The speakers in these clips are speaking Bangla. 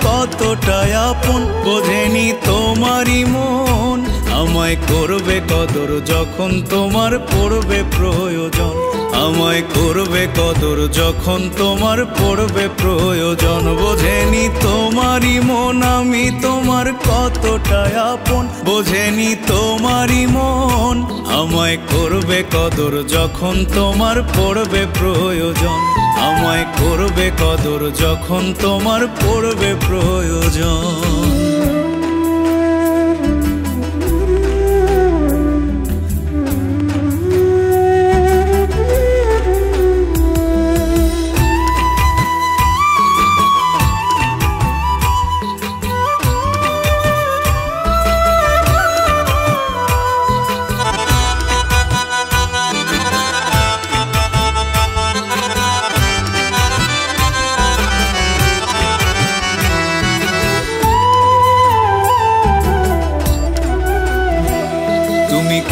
কতটাই আপন, বোঝেনি তোমারই মন। আমায় করবে কদর যখন তোমার পড়বে প্রয়োজন, আমায় করবে কদর যখন তোমার পড়বে প্রয়োজন। বোঝেনি তোমারই মন আমি তোমার কতটাই আপন, বোঝেনি তোমারই মন। আমায় করবে কদর যখন তোমার পড়বে প্রয়োজন, আমায় করবে কদর যখন তোমার পড়বে প্রয়োজন।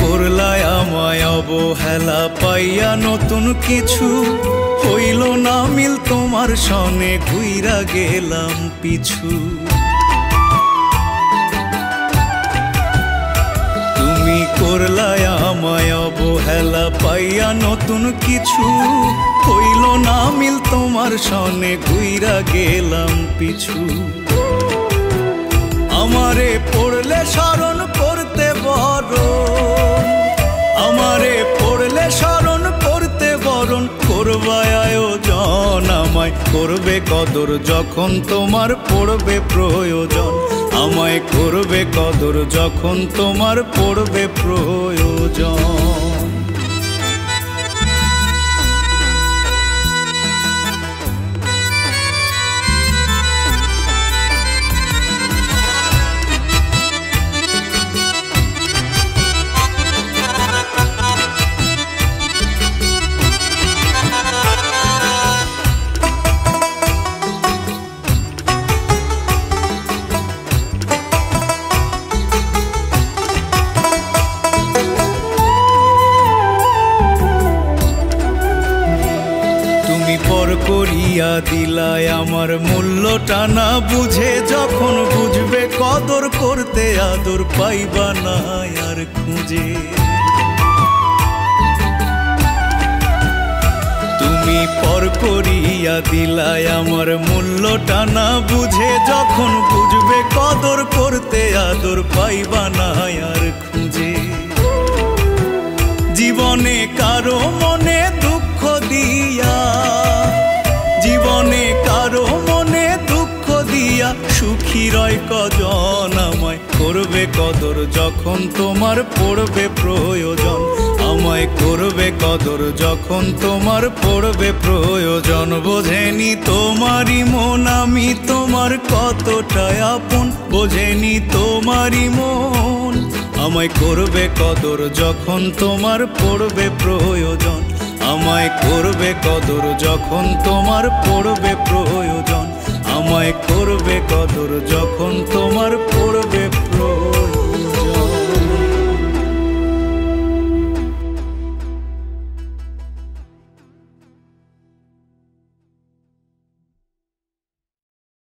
করলায় আমায় অবহেলা পাইয়া নতুন কিছু, হইল না মিল তোমার সনে ঘুইরা গেলাম পিছু। তুমি করলায় আমায় অবহেলা পাইয়া নতুন কিছু, হইল না মিল তোমার সনে ঘুইরা গেলাম পিছু। আমারে পড়লে স্মরণ করতে বড়, আমারে পড়লে স্মরণ করতে বরণ করবে আয়োজন। আমায় করবে কদর যখন তোমার পড়বে প্রয়োজন, আমায় করবে কদর যখন তোমার পড়বে প্রয়োজন। পর করিয়া দিলায় আমার মূল্যটা না বুঝে, যখন বুঝবে কদর করতে আদর পাইবা না আর খুঁজে। তুমি পর করিয়া দিলায় আমার মূল্যটা না বুঝে, যখন বুঝবে কদর করতে আদর পাইবা না আর খুঁজে। জীবনে কারো মনে দুঃখ দিয়া, জীবনে কারো মনে দুঃখ দিয়া সুখী রয় কজন। আমায় করবে কদর যখন তোমার পড়বে প্রয়োজন, আমায় করবে কদর যখন তোমার পড়বে প্রয়োজন। বোঝেনি তোমারই মন আমি তোমার কতটাই আপন, বোঝেনি তোমারই মন। আমায় করবে কদর যখন তোমার পড়বে প্রয়োজন, আমায় করবে কদর যখন তোমার পড়বে প্রয়োজন, আমায় করবে কদর যখন তোমার পড়বে প্রয়োজন।